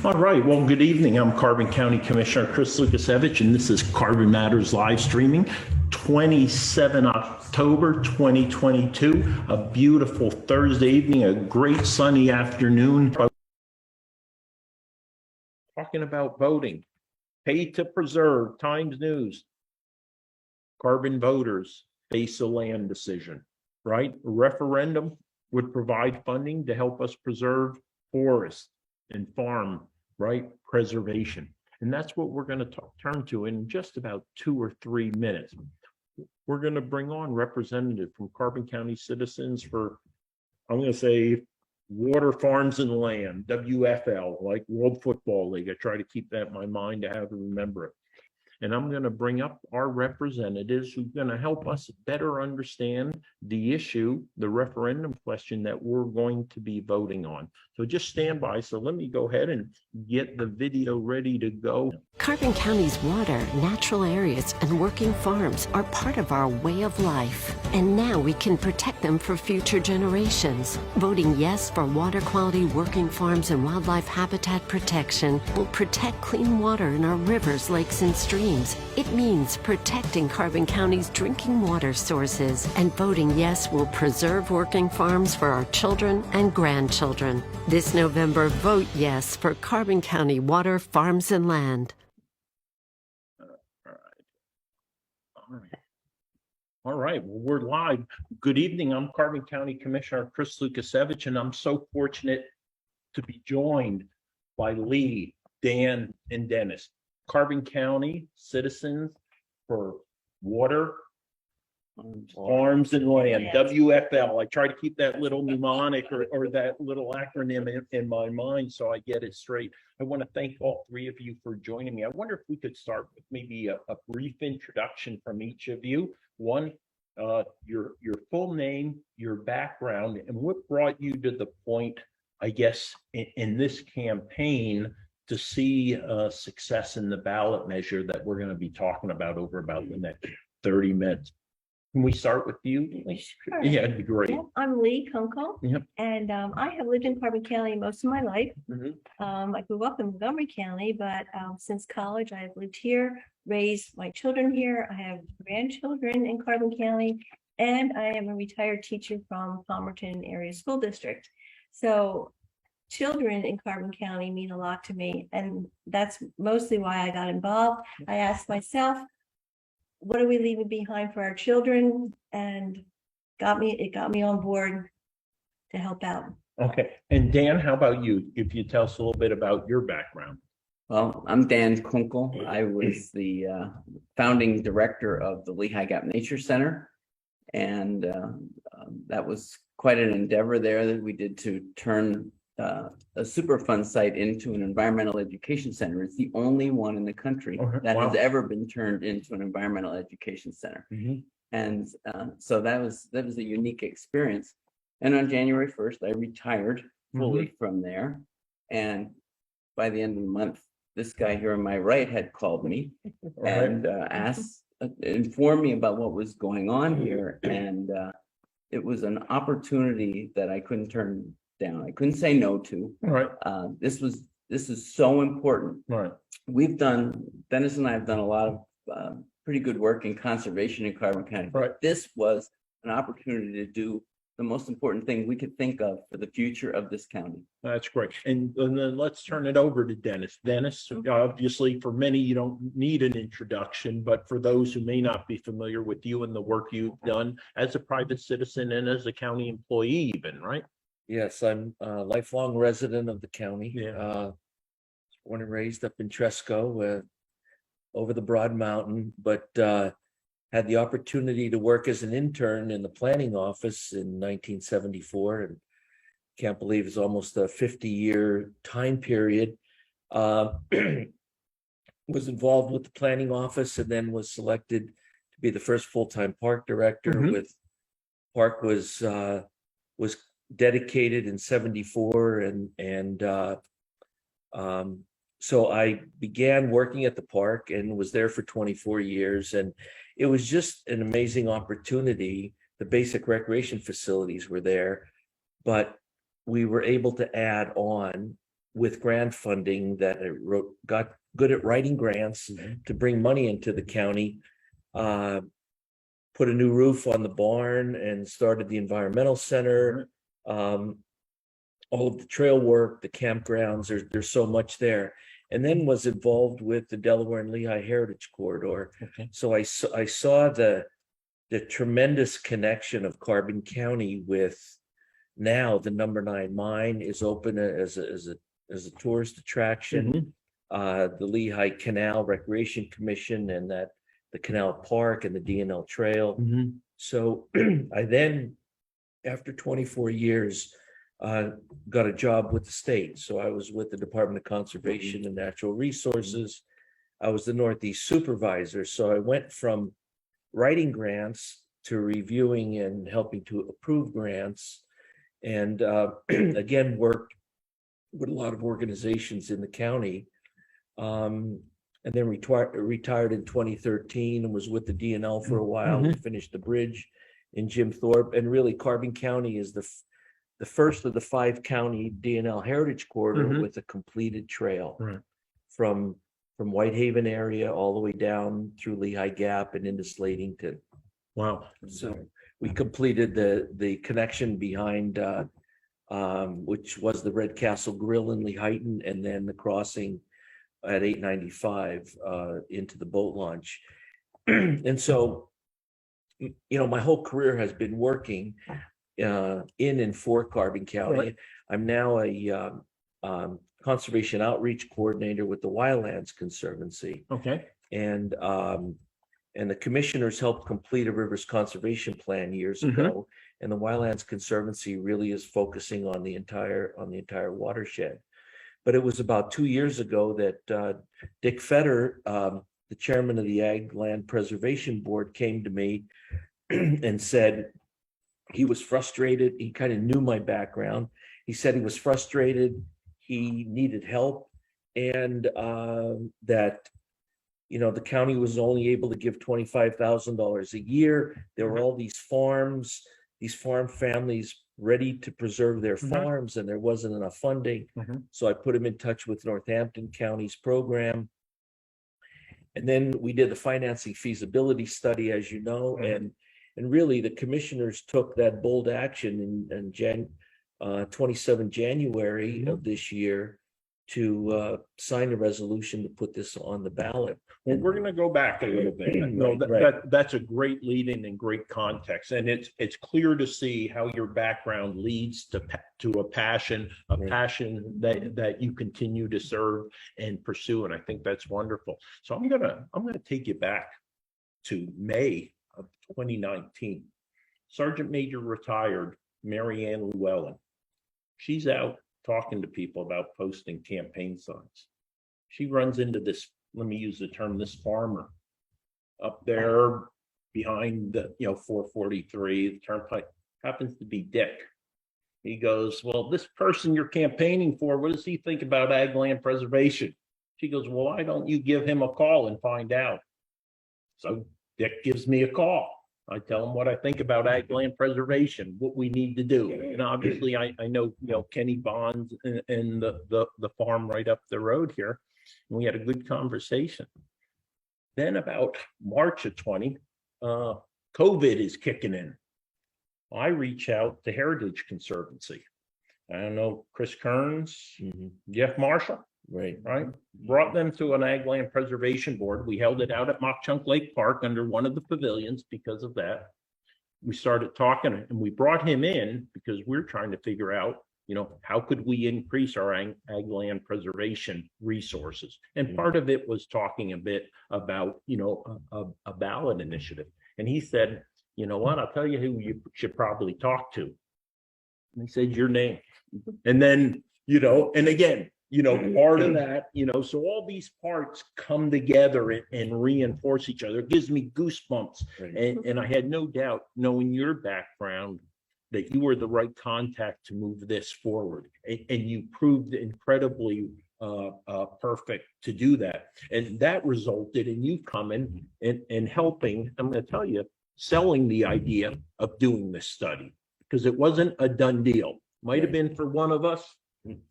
All right. Well, good evening. I'm Carbon County Commissioner Chris Lukasiewicz, and this is Carbon Matters live streaming, 27 October 2022, a beautiful Thursday evening, a great sunny afternoon. Talking about voting, pay to preserve, Times News, carbon voters face a land decision, right? A referendum would provide funding to help us preserve forests and farm, right? Preservation. And that's what we're going to turn to in just about 2 or 3 minutes. We're going to bring on representative from Carbon County Citizens for, I'm going to say, Water, Farms, and Land, WFL, like World Football League. I try to keep that in my mind to have to remember it. And I'm going to bring up our representatives who are going to help us better understand the issue, the referendum question that we're going to be voting on. So just stand by. So let me go ahead and get the video ready to go. Carbon County's water, natural areas, and working farms are part of our way of life. And now we can protect them for future generations. Voting yes for water quality, working farms, and wildlife habitat protection will protect clean water in our rivers, lakes, and streams. It means protecting Carbon County's drinking water sources. And voting yes will preserve working farms for our children and grandchildren. This November, vote yes for Carbon County Water, Farms, and Land. All right. Well, we're live. Good evening. I'm Carbon County Commissioner Chris Lukasiewicz, and I'm so fortunate to be joined by Lee, Dan, and Dennis. Carbon County Citizens for Water, Farms, and Land, WFL. I try to keep that little mnemonic or that little acronym in my mind so I get it straight. I want to thank all three of you for joining me. I wonder if we could start with maybe a brief introduction from each of you. One, your full name, your background, and what brought you to the point, I guess, in this campaign to see success in the ballot measure that we're going to be talking about over about the next 30 minutes. Can we start with you? Sure. Yeah, it'd be great. Yep. I'm Lee Kunkel, Yep. and I have lived in Carbon County most of my life. Mm-hmm. I grew up in Montgomery County, but since college, I have lived here, raised my children here. I have grandchildren in Carbon County, and I am a retired teacher from Palmerton Area School District. So children in Carbon County mean a lot to me, and that's mostly why I got involved. I asked myself, what are we leaving behind for our children? And it got me on board to help out. Okay. And Dan, how about you? If you tell us a little bit about your background. Well, I'm Dan Kunkel. I was the founding director of the Lehigh Gap Nature Center. And that was quite an endeavor there that we did to turn a Superfund site into an environmental education center. It's the only one in the country that has ever been turned into an environmental education center. Mm-hmm. And so that was a unique experience. And on January 1st, I retired fully from there. And by the end of the month, this guy here on my right had called me and informed me about what was going on here. And it was an opportunity that I couldn't turn down. I couldn't say no to. Right. This is so important. Right. Dennis and I have done a lot of pretty good work in conservation in Carbon County. Right. This was an opportunity to do the most important thing we could think of for the future of this county. That's great. And then let's turn it over to Dennis. Dennis, obviously for many, you don't need an introduction, but for those who may not be familiar with you and the work you've done as a private citizen and as a county employee even, right? Yes, I'm a lifelong resident of the county. Yeah. Born and raised up in Tresco, over the Broad Mountain, but had the opportunity to work as an intern in the planning office in 1974, and can't believe it's almost a 50-year time period. Was involved with the planning office and then was selected to be the first full-time park director. With park was dedicated in 74, and so I began working at the park and was there for 24 years, and it was just an amazing opportunity. The basic recreation facilities were there, but we were able to add on with grant funding that I got good at writing grants to bring money into the county. Put a new roof on the barn and started the environmental center. All of the trail work, the campgrounds, there's so much there. And then was involved with the Delaware and Lehigh Heritage Corridor. Okay. So I saw the tremendous connection of Carbon County with now the number 9 mine is open as a tourist attraction. The Lehigh Canal Recreation Commission and that the Canal Park and the DNL Trail. So I then, after 24 years, got a job with the state. So I was with the Department of Conservation and Natural Resources. I was the Northeast supervisor. So I went from writing grants to reviewing and helping to approve grants. And again, worked with a lot of organizations in the county. And then retired in 2013 and was with the DNL for a while. We finished the bridge in Jim Thorpe. And really, Carbon County is the first of the 5-county DNL Heritage Corridor with a completed trail from Whitehaven area all the way down through Lehigh Gap and into Slatington. Wow. So we completed the connection behind which was the Red Castle Grill in Lehighton, and then the crossing at 895 into the boat launch. And so, my whole career has been working in and for Carbon County. I'm now a conservation outreach coordinator with the Wildlands Conservancy. Okay. And the commissioners helped complete a rivers conservation plan years ago. And the Wildlands Conservancy really is focusing on the entire watershed. But it was about 2 years ago that Dick Fetter, the chairman of the Ag Land Preservation Board, came to me and said he was frustrated. He kind of knew my background. He said he was frustrated. He needed help, and that the county was only able to give $25,000 a year. There were all these farms, these farm families ready to preserve their farms, and there wasn't enough funding. So I put him in touch with Northampton County's program. And then we did the financing feasibility study, as you know, and really the commissioners took that bold action in 27 January of this year to sign a resolution to put this on the ballot. Well, we're going to go back a little bit. No, that's a great lead-in and great context, and it's clear to see how your background leads to a passion that you continue to serve and pursue, and I think that's wonderful. So I'm gonna take you back to May of 2019. Sergeant Major retired Mary Ann Llewellyn. She's out talking to people about posting campaign signs. She runs into this, let me use the term, this farmer up there behind the 443, the turnpike, happens to be Dick. He goes, well, this person you're campaigning for, what does he think about ag land preservation? She goes, well, why don't you give him a call and find out? So Dick gives me a call. I tell him what I think about ag land preservation, what we need to do. And obviously I know, Kenny Bonds and the farm right up the road here. And we had a good conversation. Then about March of 20, COVID is kicking in. I reach out to Heritage Conservancy. I don't know, Chris Kearns, Jeff Marshall. Right. Brought them to an ag land preservation board. We held it out at Mock Chunk Lake Park under one of the pavilions because of that. We started talking and we brought him in because we're trying to figure out, how could we increase our ag land preservation resources? And part of it was talking a bit about, a ballot initiative. And he said, you know what, I'll tell you who you should probably talk to. And he said, your name. And then, and again, part of that, so all these parts come together and reinforce each other. It gives me goosebumps. And I had no doubt, knowing your background, that you were the right contact to move this forward. And you proved incredibly perfect to do that. And that resulted in you coming and helping, I'm going to tell you, selling the idea of doing this study, because it wasn't a done deal. Might have been for one of us.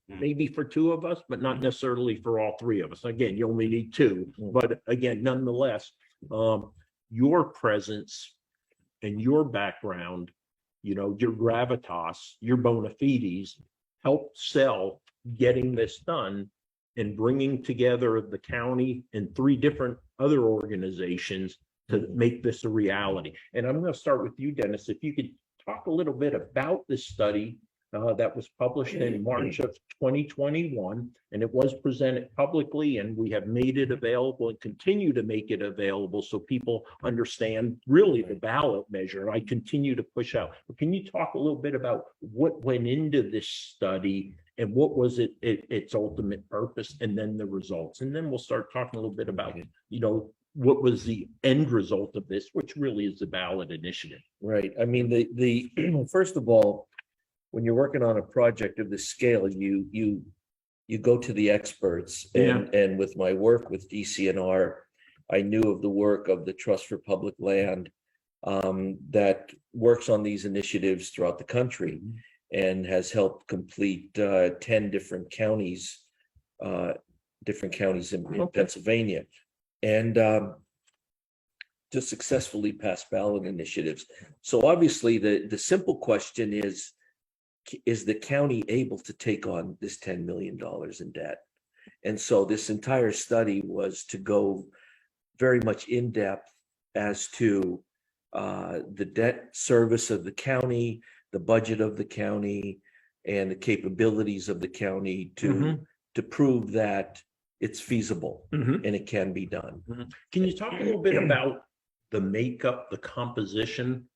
maybe for two of us, but not necessarily for all three of us. Again, you only need two, but again, nonetheless, your presence and your background, your gravitas, your bona fides helped sell getting this done and bringing together the county and three different other organizations to make this a reality. And I'm going to start with you, Dennis. If you could talk a little bit about this study that was published in March of 2021, and it was presented publicly, and we have made it available and continue to make it available so people understand really the ballot measure. I continue to push out. But can you talk a little bit about what went into this study and what was its ultimate purpose, and then the results? And then we'll start talking a little bit about, what was the end result of this, which really is the ballot initiative. Right. I mean, the first of all, when you're working on a project of this scale, you go to the experts, and with my work with DCNR, I knew of the work of the Trust for Public Land that works on these initiatives throughout the country and has helped complete 10 different counties in Pennsylvania, and to successfully pass ballot initiatives. So obviously the simple question is the county able to take on this $10 million in debt? And so this entire study was to go very much in depth as to the debt service of the county, the budget of the county, and the capabilities of the county to prove that it's feasible and it can be done. Can you talk a little bit about the makeup, the composition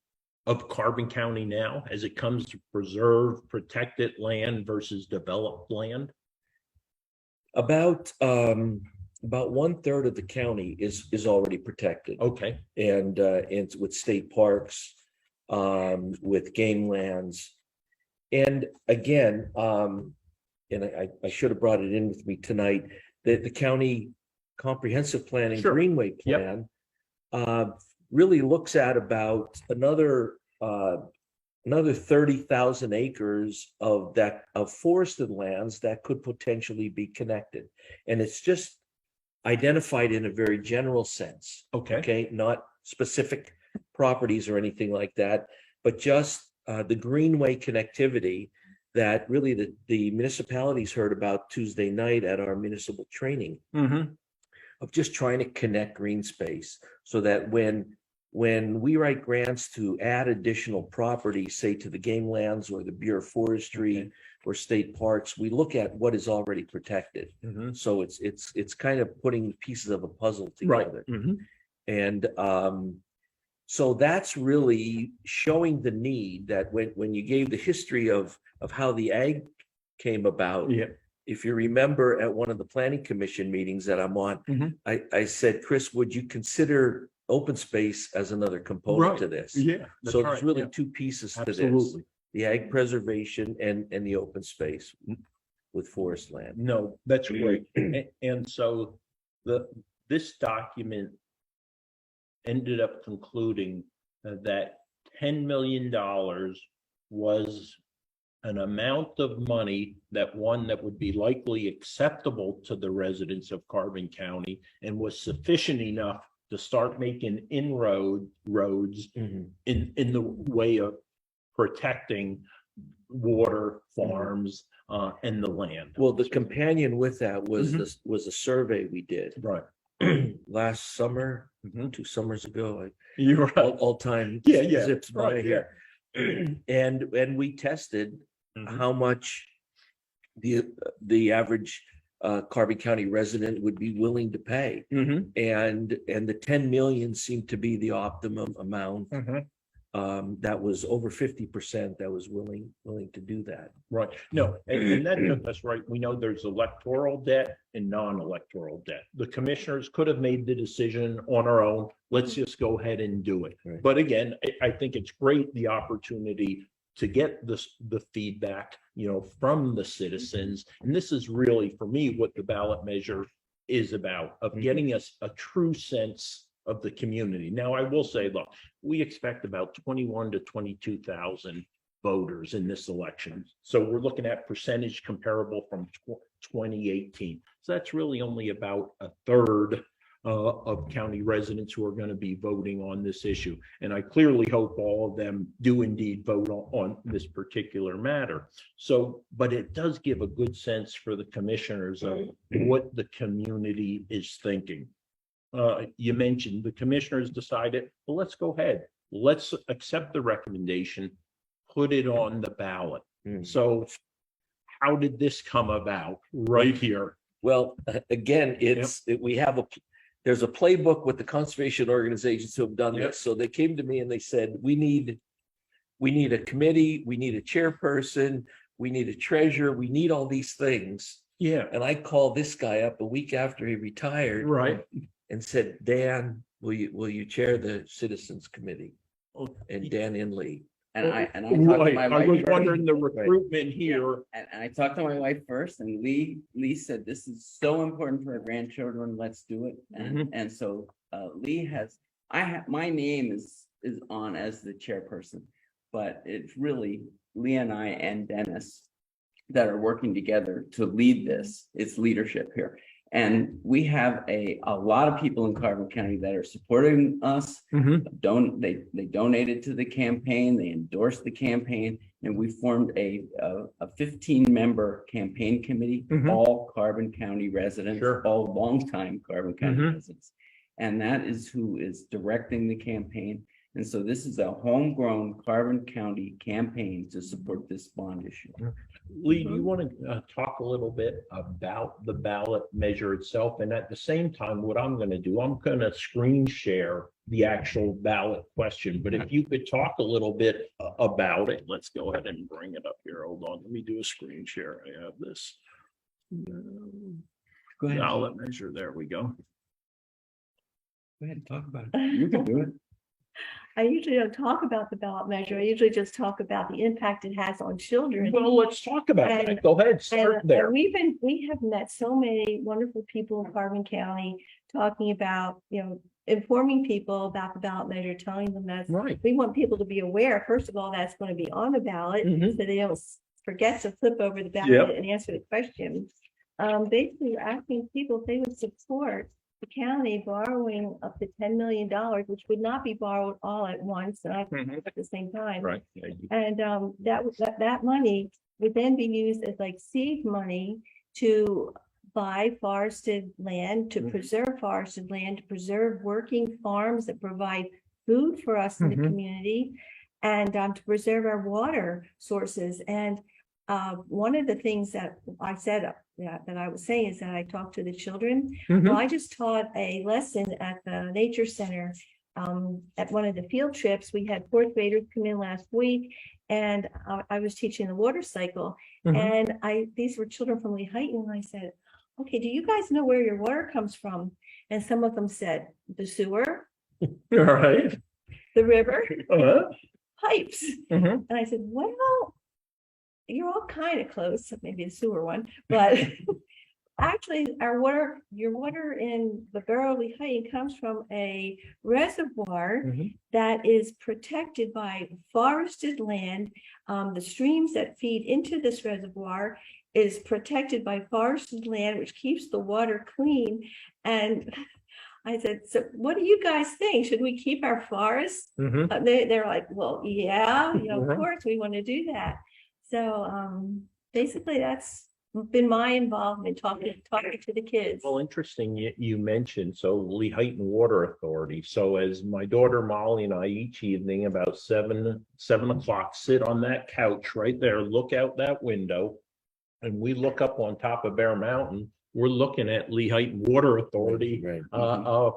of Carbon County now as it comes to preserve, protected land versus developed land? About 1/3 of the county is already protected. Okay. And with state parks, with game lands. And again, and I should have brought it in with me tonight, that the county comprehensive plan and greenway plan really looks at about another 30,000 acres of forested lands that could potentially be connected. And it's just identified in a very general sense. Okay. Not specific properties or anything like that, but just the greenway connectivity that really the municipalities heard about Tuesday night at our municipal training of just trying to connect green space so that when we write grants to add additional property, say to the game lands or the Bureau of Forestry or state parks, we look at what is already protected. So it's kind of putting pieces of a puzzle together. And so that's really showing the need that when you gave the history of how the ag came about. If you remember at one of the planning commission meetings that I'm on, I said, Chris, would you consider open space as another component to this? So there's really two pieces to this: the ag preservation and the open space with forest land. No, that's great. And so this document ended up concluding that $10 million was an amount of money that would be likely acceptable to the residents of Carbon County and was sufficient enough to start making roads in the way of protecting water, farms, and the land. Well, the companion with that was a survey we did last summer, 2 summers ago. You're right. All time zips by here. And we tested how much the average Carbon County resident would be willing to pay, and the 10 million seemed to be the optimum amount. That was over 50% that was willing to do that. Right. No, and that's right. We know there's electoral debt and non-electoral debt. The commissioners could have made the decision on our own. Let's just go ahead and do it. But again, I think it's great, the opportunity to get the feedback, from the citizens. And this is really, for me, what the ballot measure is about, of getting us a true sense of the community. Now, I will say, look, we expect about 21 to 22,000 voters in this election. So we're looking at percentage comparable from 2018. So that's really only about a third of county residents who are going to be voting on this issue. And I clearly hope all of them do indeed vote on this particular matter. So, but it does give a good sense for the commissioners of what the community is thinking. You mentioned the commissioners decided, well, let's go ahead. Let's accept the recommendation, put it on the ballot. So how did this come about right here? Well, again, there's a playbook with the conservation organizations who have done this. So they came to me and they said, we need a committee, we need a chairperson, we need a treasurer, we need all these things. Yeah. And I called this guy up a week after he retired. Right. And said, Dan, will you chair the citizens committee? And Dan Inley. And I talked to my wife. I was wondering the recruitment here. And I talked to my wife first, and Lee said, this is so important for our grandchildren, let's do it. And so Lee my name is on as the chairperson, but it's really Lee and I and Dennis that are working together to lead this. It's leadership here. And we have a lot of people in Carbon County that are supporting us. They donated to the campaign, they endorsed the campaign, and we formed a 15-member campaign committee, all Carbon County residents, all longtime Carbon County residents. And that is who is directing the campaign. And so this is a homegrown Carbon County campaign to support this bond issue. Lee, do you want to talk a little bit about the ballot measure itself? And at the same time, what I'm going to do, I'm going to screen share the actual ballot question. But if you could talk a little bit about it, let's go ahead and bring it up here. Hold on. Let me do a screen share. I have this. Go ahead. Ballot measure. There we go. Go ahead and talk about it. You can do it. I usually don't talk about the ballot measure. I usually just talk about the impact it has on children. Well, let's talk about that. Go ahead, start there. We have met so many wonderful people in Carbon County talking about, informing people about the ballot measure, telling them that we want people to be aware, first of all, that's going to be on the ballot, so they don't forget to flip over the ballot and answer the question. Basically, we're asking people if they would support the county borrowing up to $10 million, which would not be borrowed all at once and at the same time. Right. And that money would then be used as like seed money to buy forested land, to preserve forested land, to preserve working farms that provide food for us in the community, and to preserve our water sources. And one of the things that I said that I was saying is that I talked to the children. Well, I just taught a lesson at the Nature Center at one of the field trips. We had fourth graders come in last week, and I was teaching the water cycle. And these were children from Lehighton, and I said, okay, do you guys know where your water comes from? And some of them said, the sewer. All right. The river. Pipes. And I said, well, you're all kind of close, maybe the sewer one, but actually your water in the borough of Lehighton comes from a reservoir that is protected by forested land. The streams that feed into this reservoir is protected by forested land, which keeps the water clean. And I said, so what do you guys think? Should we keep our forests? They're like, well, yeah, of course we want to do that. So basically that's been my involvement talking to the kids. Well, interesting you mentioned, so Lehighton Water Authority. So as my daughter Molly and I each evening about 7 o'clock sit on that couch right there, look out that window, and we look up on top of Bear Mountain, we're looking at Lehighton Water Authority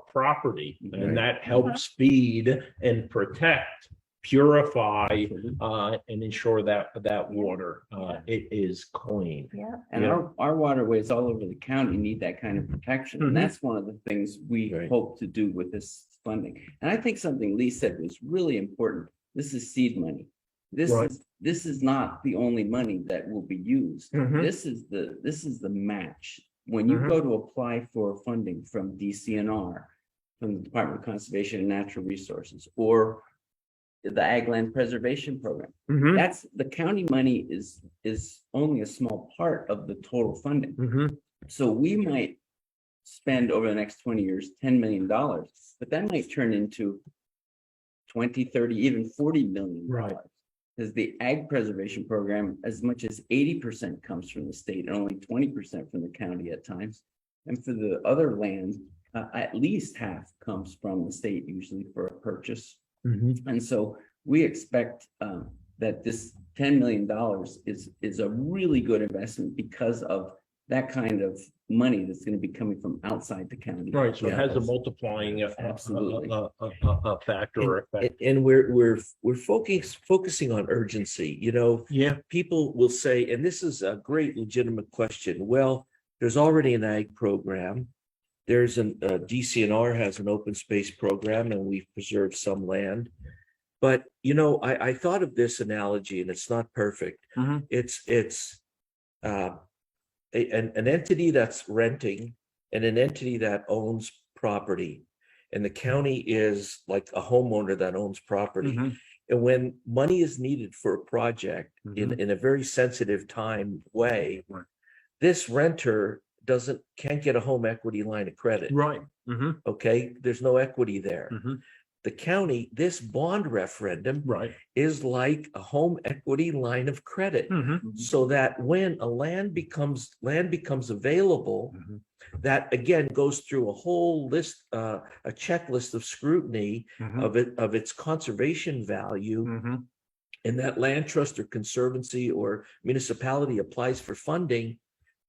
property, and that helps feed and protect, purify, and ensure that water it is clean. And our waterways all over the county need that kind of protection, and that's one of the things we hope to do with this funding. And I think something Lee said was really important. This is seed money. This is not the only money that will be used. This is the match. When you go to apply for funding from DCNR, from the Department of Conservation and Natural Resources, or the Ag Land Preservation Program. Mhm. That's, the county money is only a small part of the total funding. Mhm. So we might spend over the next 20 years, $10 million, but that might turn into 20, 30, even 40 million. Right. Because the ag preservation program, as much as 80% comes from the state and only 20% from the county at times. And for the other land, at least half comes from the state usually for a purchase. Mhm. And so we expect that this $10 million is a really good investment because of that kind of money that's going to be coming from outside the county. Right, so it has a Yes. multiplying Absolutely. a factor or effect. And we're focusing on urgency, you know. Yeah. People will say, and this is a great legitimate question. Well, there's already an ag program. There's an DCNR has an open space program, and we've preserved some land. But you know, I thought of this analogy, and it's not perfect. Mhm. It's an entity that's renting and an entity that owns property, and the county is like a homeowner that owns property. Mhm. And when money is needed for a project in a very sensitive time way, Right. this renter can't get a home equity line of credit. Right. Mhm. Okay, there's no equity there. Mhm. The county, this bond referendum Right. is like a home equity line of credit. Mhm. So that when land becomes available, Mhm. that again goes through a whole list, a checklist of scrutiny Mhm. of its conservation value. Mhm. And that land trust or conservancy or municipality applies for funding,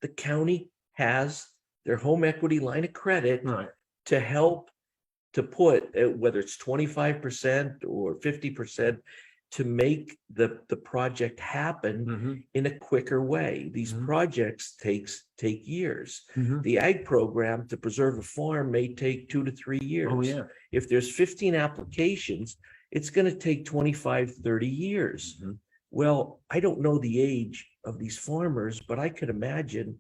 the county has their home equity line of credit Right. to help to put, whether it's 25% or 50%, to make the project happen Mhm. in a quicker way. These Mhm. projects take years. Mhm. The ag program to preserve a farm may take 2 to 3 years. Oh, yeah. If there's 15 applications, it's going to take 25, 30 years. Mhm. Well, I don't know the age of these farmers, but I could imagine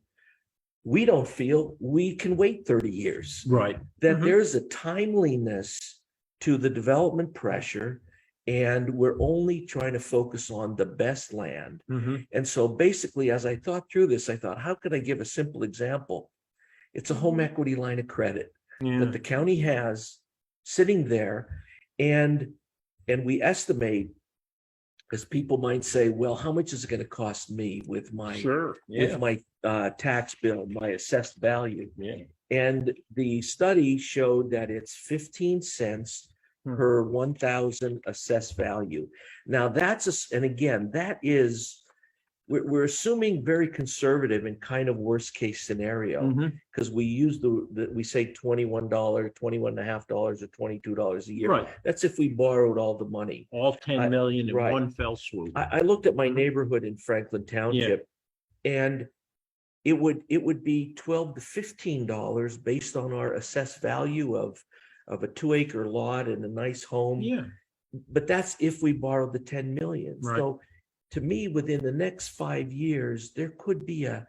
we don't feel we can wait 30 years. Right. That Mhm. there's a timeliness to the development pressure, and we're only trying to focus on the best land. Mhm. And so basically, as I thought through this, I thought, how could I give a simple example? It's a home equity line of credit Yeah. that the county has sitting there, and we estimate, because people might say, well, how much is it going to cost me with my Sure. Yeah. tax bill, my assessed value? Yeah. And the study showed that it's 15 cents Hmm. per 1,000 assessed value. Now and again, that is, we're assuming very conservative and kind of worst case scenario, Mhm. because we use we say $21, $21.50, or $22 a year. Right. That's if we borrowed all the money. All 10 million in right. one fell swoop. I looked at my Mhm. neighborhood in Franklin Township, and it would be $12 to $15 based on our assessed value of a 2-acre lot and a nice home. Yeah. But that's if we borrowed the 10 million. Right. So to me, within the next 5 years, there could be a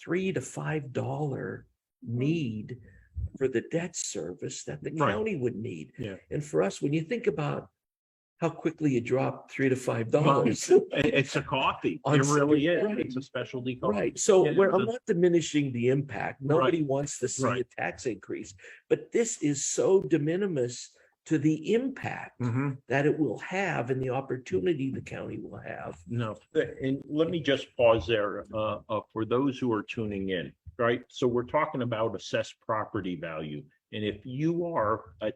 $3 to $5 need for the debt service that the Right. county would need. Yeah. And for us, when you think about how quickly you drop $3 to $5, It's a coffee. On It really is. right. It's a specialty coffee. right? So Yeah, I'm not diminishing the impact. Nobody wants to see a Right. tax increase, but this is so de minimis to the impact Mhm. that it will have and the opportunity the county will have. No, and let me just pause there for those who are tuning in, right? So we're talking about assessed property value. And if you are a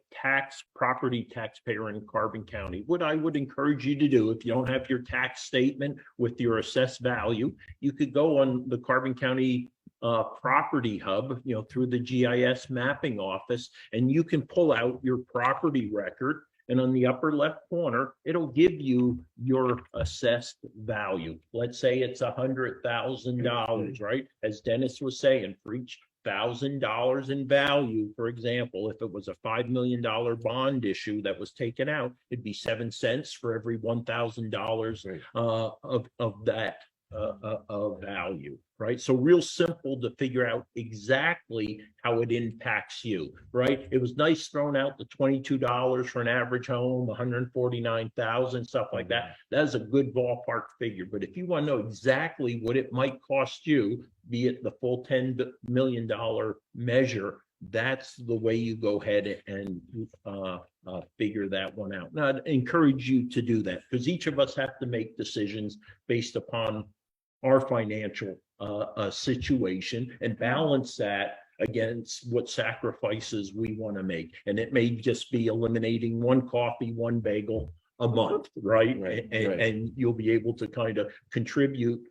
property taxpayer in Carbon County, what I would encourage you to do, if you don't have your tax statement with your assessed value, you could go on the Carbon County property hub, through the GIS mapping office, and you can pull out your property record. And on the upper left corner, it'll give you your assessed value. Let's say it's $100,000, right? As Dennis was saying, for each $1,000 in value, for example, if it was a $5 million bond issue that was taken out, it'd be 7 cents for every $1,000 Right. of that. value, right? So real simple to figure out exactly how it impacts you, right? It was nice throwing out the $22 for an average home, 149,000, stuff like that. That's a good ballpark figure. But if you want to know exactly what it might cost you, be it the full $10 million measure, that's the way you go ahead and figure that one out. Now, I'd encourage you to do that because each of us have to make decisions based upon our financial situation and balance that against what sacrifices we want to make. And it may just be eliminating one coffee, one bagel a month, right? And you'll be able to kind of contribute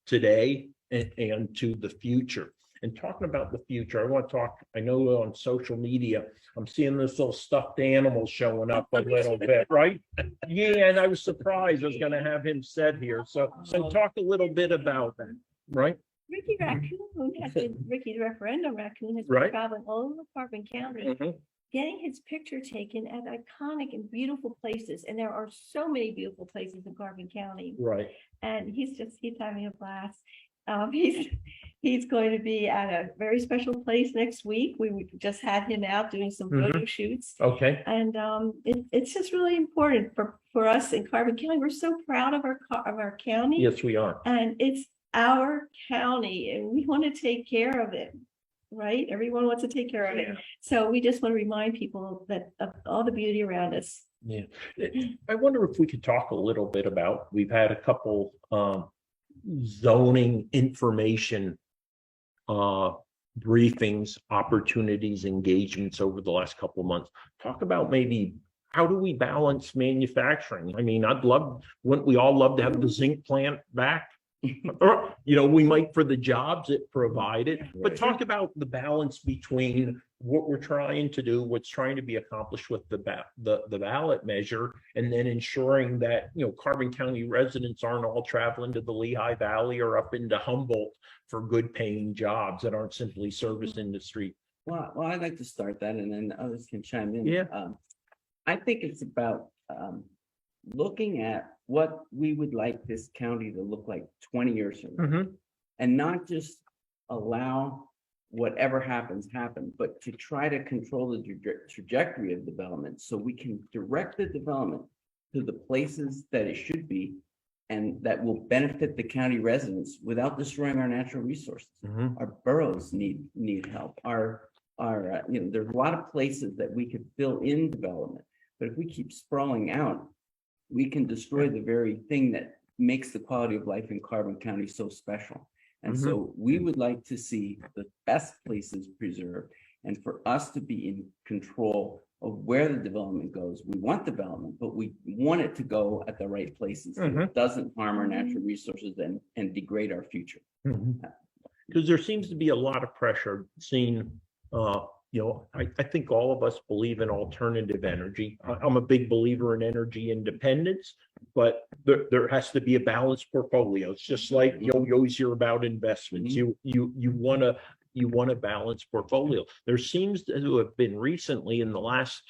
today and to the future. And talking about the future, I want to talk, I know on social media, I'm seeing this little stuffed animal showing up a little bit, right? Yeah, and I was surprised I was going to have him said here. So talk a little bit about that, right? Ricky Raccoon has been, Ricky the referendum raccoon has been Right. traveling all over Carbon County, getting his picture taken at iconic and beautiful places. And there are so many beautiful places in Carbon County. Right. And he's having a blast. He's going to be at a very special place next week. We just had him out doing some photo shoots. Okay. And it's just really important for us in Carbon County. We're so proud of our county. Yes, we are. And it's our county and we want to take care of it, right? Everyone wants to take care of it. So we just want to remind people that of all the beauty around us. Yeah. I wonder if we could talk a little bit about, we've had a couple zoning information briefings, opportunities, engagements over the last couple of months. Talk about maybe how do we balance manufacturing? I mean, wouldn't we all love to have the zinc plant back? Or, we might for the jobs it provided, but talk about the balance between what we're trying to do, what's trying to be accomplished with the ballot measure, and then ensuring that, Carbon County residents aren't all traveling to the Lehigh Valley or up into Humboldt for good paying jobs that aren't simply service industry. Well, I'd like to start that and then others can chime in. Yeah. I think it's about looking at what we would like this county to look like 20 years from now, and not just allow whatever happens happen, but to try to control the trajectory of development so we can direct the development to the places that it should be and that will benefit the county residents without destroying our natural resources. Our boroughs need help. There's a lot of places that we could fill in development, but if we keep sprawling out, we can destroy the very thing that makes the quality of life in Carbon County so special. And so we would like to see the best places preserved and for us to be in control of where the development goes. We want development, but we want it to go at the right places. So it doesn't harm our natural resources and degrade our future. Because there seems to be a lot of pressure seen, I think all of us believe in alternative energy. I'm a big believer in energy independence, but there has to be a balanced portfolio. It's just like you always hear about investments. You want a balanced portfolio. There seems to have been recently in the last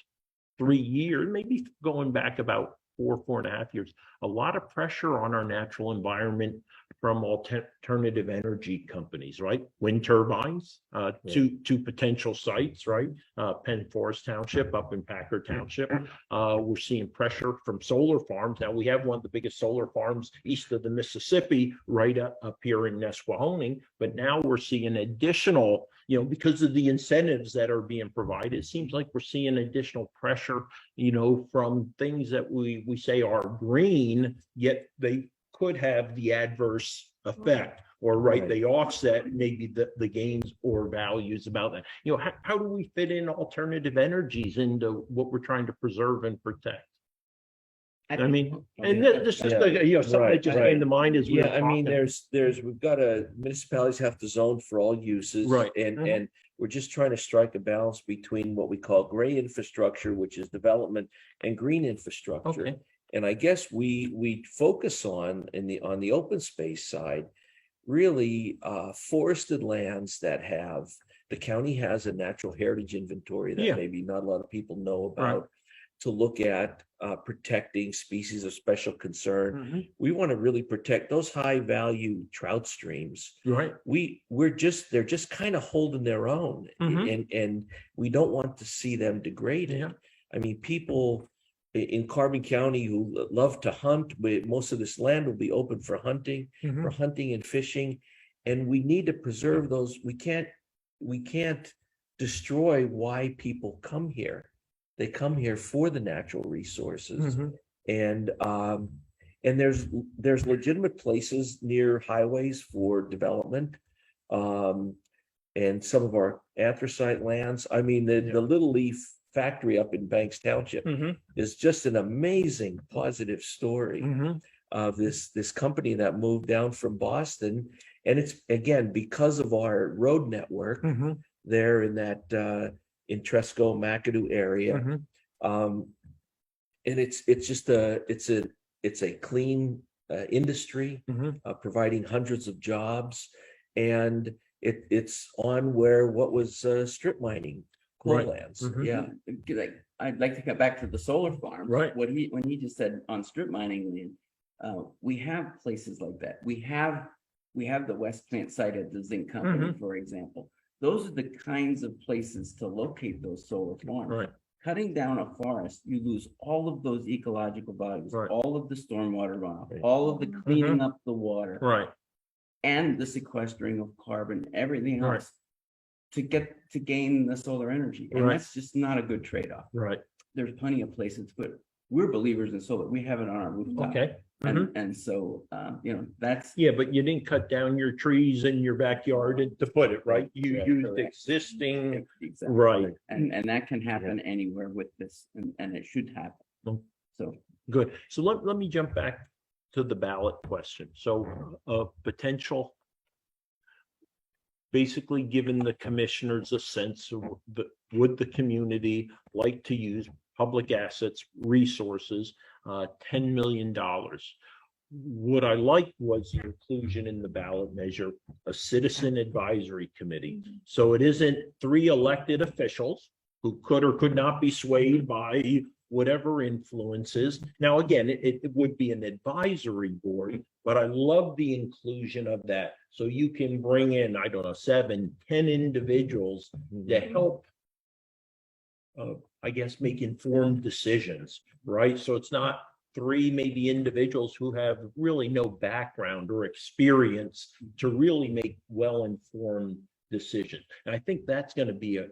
3 years, maybe going back about 4.5 years, a lot of pressure on our natural environment from alternative energy companies, right? Wind turbines, two potential sites, right? Penn Forest Township up in Packard Township. We're seeing pressure from solar farms. Now we have one of the biggest solar farms east of the Mississippi, right up here in Nesquahoning, but now we're seeing additional, because of the incentives that are being provided, it seems like we're seeing additional pressure, from things that we say are green, yet they could have the adverse effect, or they offset maybe the gains or values about that. How do we fit in alternative energies into what we're trying to preserve and protect? I mean, and this is something that just came to mind as we've got municipalities have to zone for all uses, right? And we're just trying to strike a balance between what we call gray infrastructure, which is development, and green infrastructure. Okay. And I guess we focus on the open space side, really forested lands that the county has a natural heritage inventory that maybe not a lot of people know about. to look at protecting species of special concern. We want to really protect those high value trout streams. Right. They're just kind of holding their own, and we don't want to see them degraded. Yeah. I mean, people in Carbon County who love to hunt, but most of this land will be open for hunting, and fishing, and we need to preserve those. We can't destroy why people come here. They come here for the natural resources, and there's legitimate places near highways for development, and some of our anthracite lands. I mean, the Little Leaf factory up in Banks Township is just an amazing positive story of this company that moved down from Boston, and it's again because of our road network there in that in Tresco, McAdoo area, and it's a clean industry, providing hundreds of jobs, and it's on where what was strip mining coal lands. Yeah. I'd like to get back to the solar farm. Right. When he just said on strip mining land, we have places like that. We have the West Plant site at the zinc company, for example. Those are the kinds of places to locate those solar farms. Right. Cutting down a forest, you lose all of those ecological values, all of the stormwater runoff, all of the cleaning up the water, and the sequestering of carbon, everything else to gain the solar energy. And that's just not a good trade-off. Right. There's plenty of places, but we're believers in solar. We have it on our rooftop. Okay. And so, that's. Yeah, but you didn't cut down your trees in your backyard to put it, right? You used existing, Exactly. right. And that can happen anywhere with this, and it should happen. So Good. So let me jump back to the ballot question. So potential, basically giving the commissioners a sense of would the community like to use public assets, resources, $10 million. What I liked was the inclusion in the ballot measure, a citizen advisory committee. So it isn't 3 elected officials who could or could not be swayed by whatever influences. Now, again, it would be an advisory board, but I love the inclusion of that. So you can bring in, I don't know, 7, 10 individuals to help I guess, make informed decisions, right? So it's not 3 maybe individuals who have really no background or experience to really make well-informed decisions. And I think that's going to be a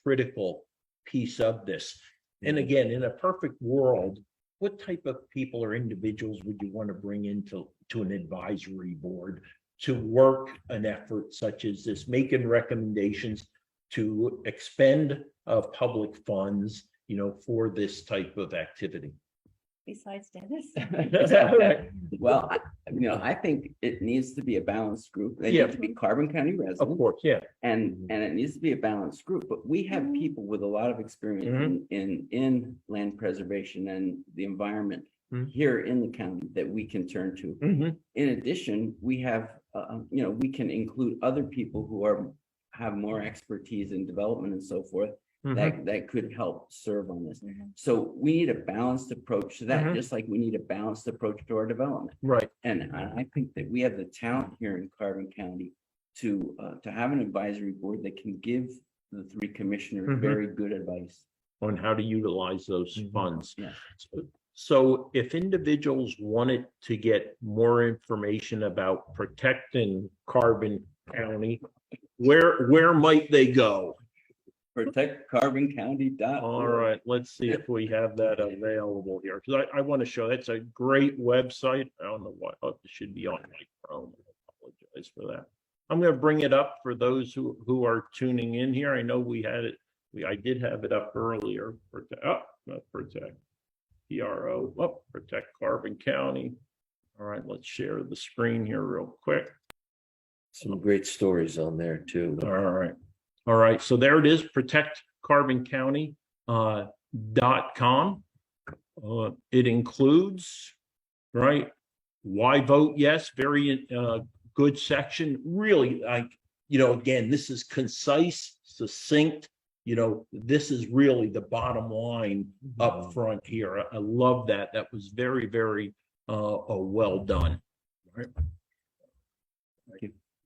critical piece of this. And again, in a perfect world, what type of people or individuals would you want to bring into an advisory board to work an effort such as this, making recommendations to expend public funds, for this type of activity? Besides Dennis. Well, I think it needs to be a balanced group. They need to be Carbon County residents. Of course, yeah. And it needs to be a balanced group, but we have people with a lot of experience in land preservation and the environment here in the county that we can turn to. In addition, we have, we can include other people who have more expertise in development and so forth that could help serve on this. So we need a balanced approach to that, just like we need a balanced approach to our development. Right. And I think that we have the talent here in Carbon County to have an advisory board that can give the 3 commissioners very good advice On how to utilize those funds. Yeah. So if individuals wanted to get more information about protecting Carbon County, where might they go? ProtectCarbonCounty.org. All right, let's see if we have that available here, because I want to show, that's a great website. I don't know what, it should be on my Chrome. I apologize for that. I'm going to bring it up for those who are tuning in here. I know we had it, I did have it up earlier. Protect Carbon County. All right, let's share the screen here real quick. Some great stories on there too. All right. So there it is, protectcarboncounty.com. It includes, right, why vote yes, very good section. Really, again, this is concise, succinct, you know, this is really the bottom line up front here. I love that. That was very, very well done. Right.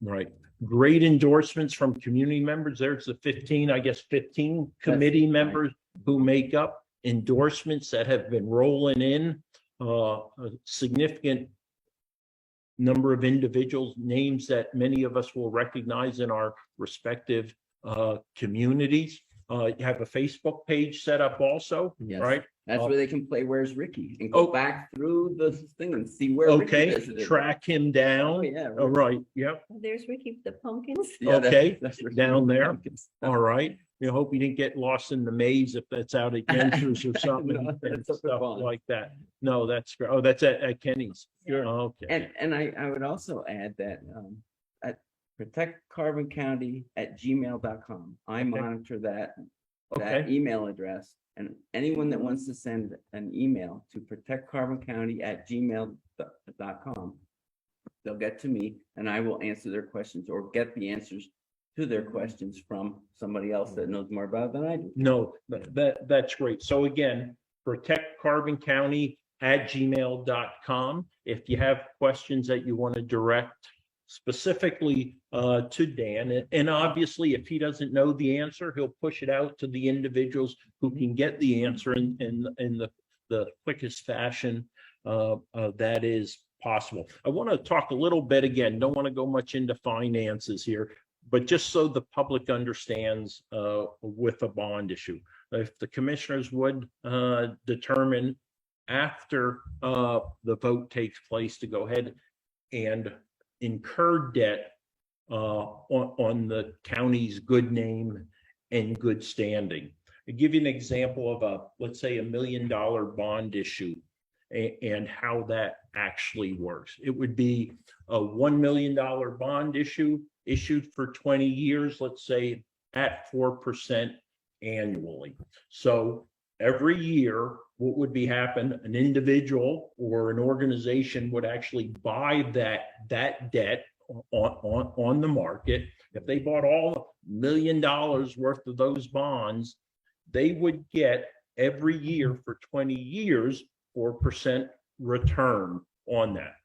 Right. Great endorsements from community members. There's the 15, I guess 15 committee members who make up endorsements that have been rolling in. A significant number of individuals, names that many of us will recognize in our respective communities. You have a Facebook page set up also, Yes. right? That's where they can play Where's Ricky and go back through the thing and see where Ricky Okay, visited. track him down. Oh, yeah. All right, yep, There's Ricky with the pumpkins. Yeah, okay, that's Ricky. down there. All right. You hope you didn't get lost in the maze if that's out at Genscher's or something No, and that's up at stuff Vaughan. like that. No, that's great. Oh, that's at Kenny's. Yeah. Okay. And I would also add that at protectcarboncounty@gmail.com, I monitor that Okay. email address, and anyone that wants to send an email to protectcarboncounty@gmail.com, they'll get to me and I will answer their questions or get the answers to their questions from somebody else that knows more about it than I do. No, that's great. So again, protectcarboncounty@gmail.com. If you have questions that you want to direct specifically to Dan, and obviously if he doesn't know the answer, he'll push it out to the individuals who can get the answer in the quickest fashion that is possible. I want to talk a little bit again, don't want to go much into finances here, but just so the public understands with a bond issue. If the commissioners would determine after the vote takes place to go ahead and incur debt on the county's good name and good standing. I'll give you an example of let's say $1 million bond issue and how that actually works. It would be a $1 million bond issue issued for 20 years, let's say at 4% annually. So every year, what would be happen? An individual or an organization would actually buy that debt on the market. If they bought all $1 million worth of those bonds, they would get every year for 20 years 4% return on that.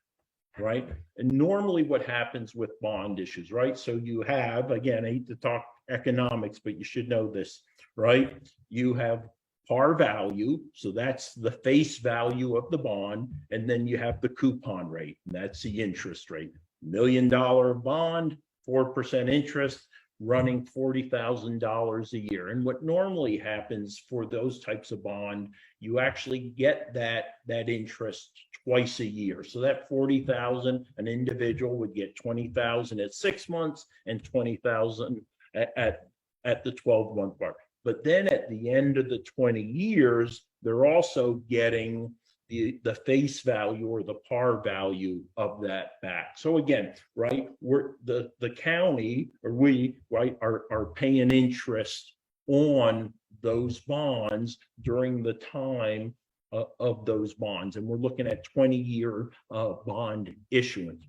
Right. And normally what happens with bond issues, right? So you have, again, I hate to talk economics, but you should know this, right? You have par value. So that's the face value of the bond. And then you have the coupon rate. And that's the interest rate. $1 million bond, 4% interest, running $40,000 a year. And what normally happens for those types of bond, you actually get that interest twice a year. So that 40,000, an individual would get 20,000 at 6 months and 20,000 at the 12-month mark. But then at the end of the 20 years, they're also getting the face value or the par value of that back. So again, right, we're the county or we, right, are paying interest on those bonds during the time of those bonds. And we're looking at 20-year bond issuance.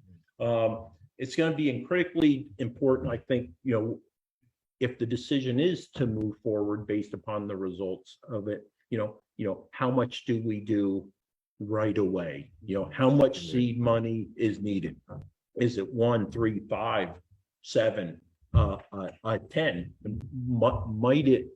It's going to be critically important, I think, you know, if the decision is to move forward based upon the results of it, you know, how much do we do right away? You know, how much seed money is needed? Is it 1, 3, 5, 7, 10? Might it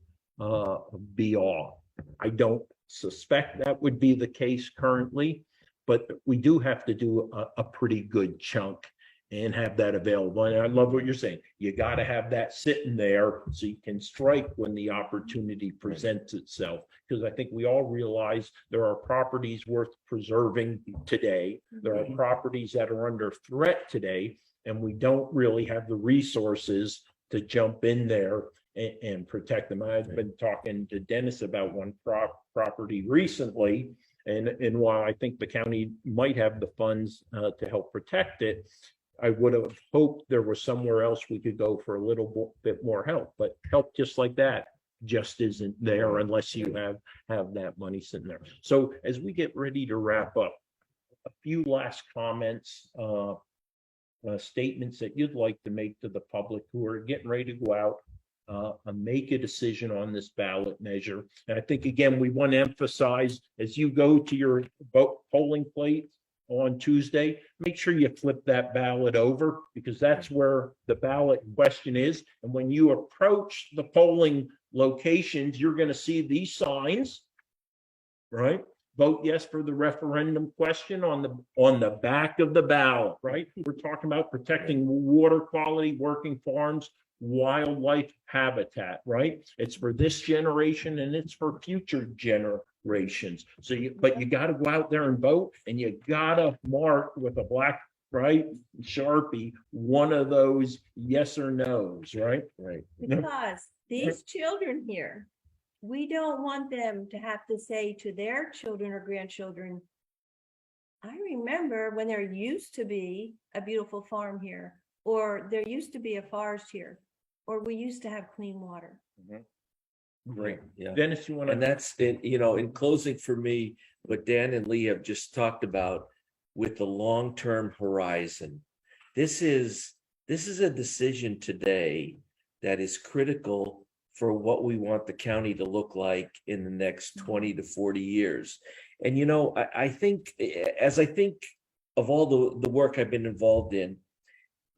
be all? I don't suspect that would be the case currently, but we do have to do a pretty good chunk and have that available. And I love what you're saying. You got to have that sitting there so you can strike when the opportunity presents itself. Because I think we all realize there are properties worth preserving today. There are properties that are under threat today, and we don't really have the resources to jump in there and protect them. I've been talking to Dennis about one property recently, and while I think the county might have the funds to help protect it, I would have hoped there was somewhere else we could go for a little bit more help, but help just like that just isn't there unless you have that money sitting there. So as we get ready to wrap up, a few last comments, statements that you'd like to make to the public who are getting ready to go out make a decision on this ballot measure. And I think, again, we want to emphasize as you go to your polling place on Tuesday, make sure you flip that ballot over because that's where the ballot question is. And when you approach the polling locations, you're going to see these signs, right? Vote yes for the referendum question on the back of the ballot, right? We're talking about protecting water quality, working farms, wildlife habitat, right? It's for this generation and it's for future generations. So but you got to go out there and vote, and you got to mark with a black, right, Sharpie, one of those yes or no's, right? Right. Because these children here, we don't want them to have to say to their children or grandchildren, I remember when there used to be a beautiful farm here, or there used to be a forest here, or we used to have clean water. Great. Yeah. Dennis, you want And to? that's, in closing for me, what Dan and Lee have just talked about with the long-term horizon. This is a decision today that is critical for what we want the county to look like in the next 20 to 40 years. And, I think, as I think of all the work I've been involved in,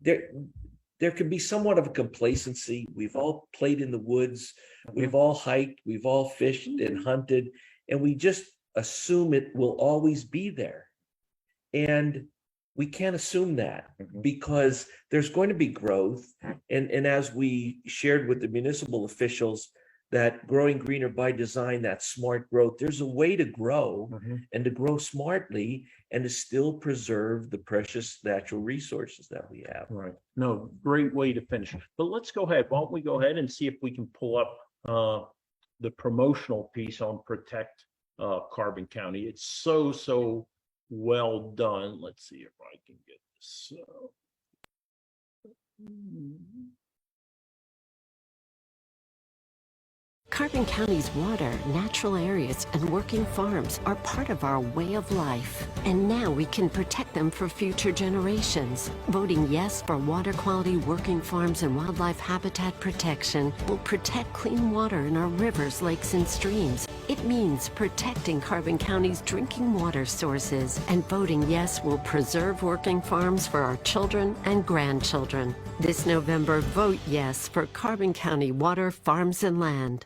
there can be somewhat of a complacency. We've all played in the woods, we've all hiked, we've all fished and hunted, and we just assume it will always be there. And we can't assume that because there's going to be growth. And as we shared with the municipal officials, that growing greener by design, that smart growth, there's a way to grow and to grow smartly and to still preserve the precious natural resources that we have. Right. No, great way to finish. But let's go ahead. Why don't we go ahead and see if we can pull up the promotional piece on Protect Carbon County. It's so well done. Let's see if I can get this. Carbon County's water, natural areas, and working farms are part of our way of life. And now we can protect them for future generations. Voting yes for water quality, working farms, and wildlife habitat protection will protect clean water in our rivers, lakes, and streams. It means protecting Carbon County's drinking water sources. And voting yes will preserve working farms for our children and grandchildren. This November, vote yes for Carbon County water, farms, and land.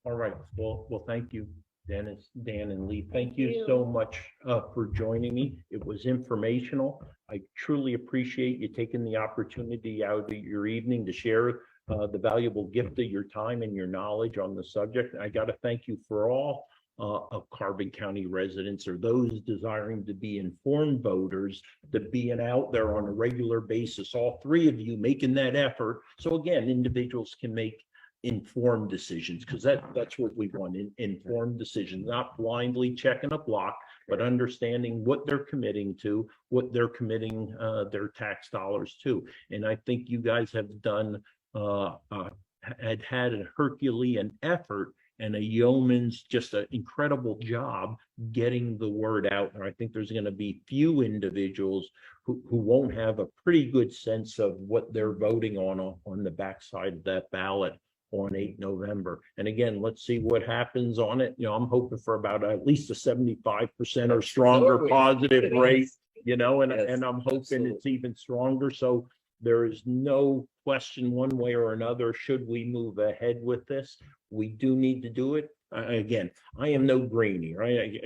All right. Well, thank you, Dennis, Dan, and Lee. Thank you so much for joining me. It was informational. I truly appreciate you taking the opportunity out of your evening to share the valuable gift of your time and your knowledge on the subject. I got to thank you for all of Carbon County residents or those desiring to be informed voters to being out there on a regular basis. All three of you making that effort. So again, individuals can make informed decisions, because that's what we want, informed decisions, not blindly checking a block, but understanding what they're committing to, what they're committing their tax dollars to. And I think you guys have done had a Herculean effort and a yeoman's just an incredible job getting the word out. And I think there's going to be few individuals who won't have a pretty good sense of what they're voting on the backside of that ballot on 8 November. And again, let's see what happens on it. I'm hoping for about at least a 75% or stronger positive rate, and I'm hoping it's even stronger. So there is no question one way or another, should we move ahead with this? We do need to do it. Again, I am no greenie, right?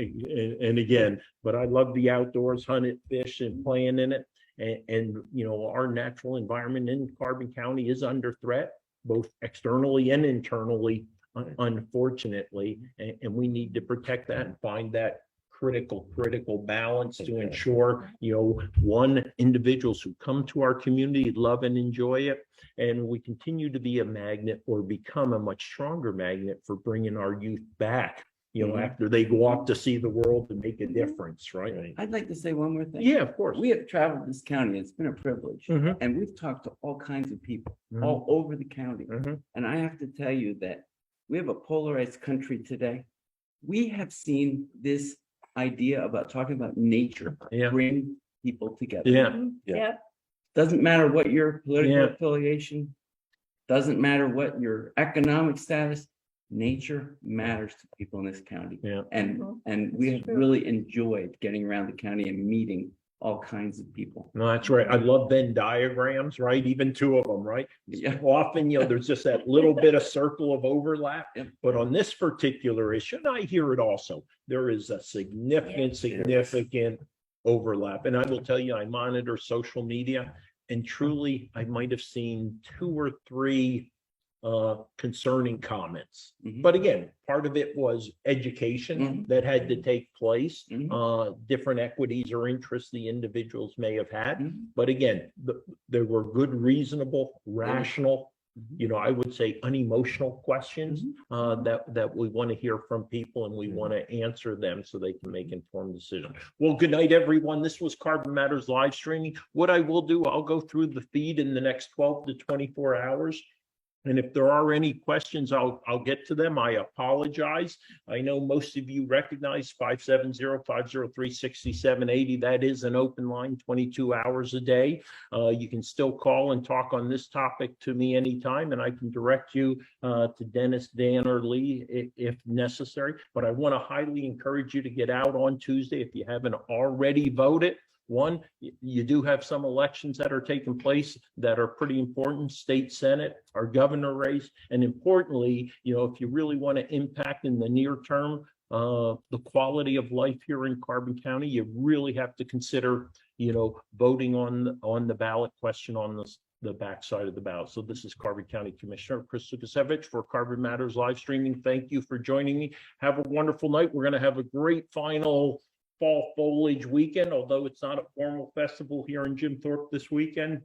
And again, but I love the outdoors, hunting, fish, and playing in it. And our natural environment in Carbon County is under threat, both externally and internally, unfortunately, and we need to protect that and find that critical balance to ensure, individuals who come to our community love and enjoy it, and we continue to be a magnet or become a much stronger magnet for bringing our youth back, after they go off to see the world and make a difference, right? I'd like to say one more thing. Yeah, of course. We have traveled this county. It's been a privilege. Mhm. And we've talked to all kinds of people Mhm. all over the county. Mhm. And I have to tell you that we have a polarized country today. We have seen this idea about talking about nature Yeah. bring people together. Yeah. Yep. Doesn't matter what your political Yeah. affiliation. Doesn't matter what your economic status, nature matters to people in this county. Yeah. And we have really enjoyed getting around the county and meeting all kinds of people. No, that's right. I love Venn diagrams, right? Even two of them, right? Yeah. Often, there's just that little bit of circle of overlap. Yep. But on this particular issue, and I hear it also, there is a significant overlap. And I will tell you, I monitor social media, and truly, I might have seen 2 or 3 concerning comments. Mhm. But again, part of it was education that had to take place, different equities or interests the individuals may have had. But again, there were good, reasonable, rational, I would say unemotional questions that we want to hear from people, and we want to answer them so they can make informed decisions. Well, good night, everyone. This was Carbon Matters live streaming. What I will do, I'll go through the feed in the next 12 to 24 hours. And if there are any questions, I'll get to them. I apologize. I know most of you recognize 570-503-6780. That is an open line 22 hours a day. You can still call and talk on this topic to me anytime, and I can direct you to Dennis, Dan, or Lee if necessary. But I want to highly encourage you to get out on Tuesday if you haven't already voted. One, you do have some elections that are taking place that are pretty important: state senate, our governor race, and importantly, if you really want to impact in the near term the quality of life here in Carbon County, you really have to consider, voting on the ballot question on the backside of the ballot. So this is Carbon County Commissioner Chris Lukasevich for Carbon Matters live streaming. Thank you for joining me. Have a wonderful night. We're going to have a great final fall foliage weekend, although it's not a formal festival here in Jim Thorpe this weekend.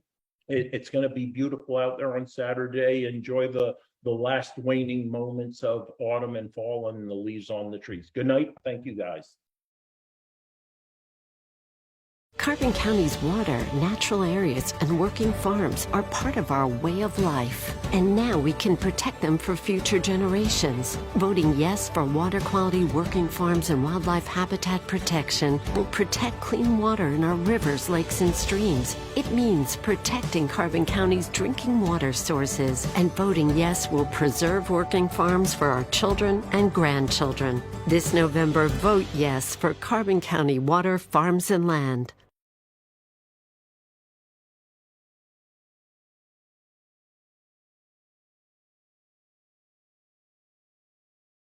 It's going to be beautiful out there on Saturday. Enjoy the last waning moments of autumn and fall and the leaves on the trees. Good night. Thank you, guys. Carbon County's water, natural areas, and working farms are part of our way of life. And now we can protect them for future generations. Voting yes for water quality, working farms, and wildlife habitat protection will protect clean water in our rivers, lakes, and streams. It means protecting Carbon County's drinking water sources. And voting yes will preserve working farms for our children and grandchildren. This November, vote yes for Carbon County Water, Farms, and Land.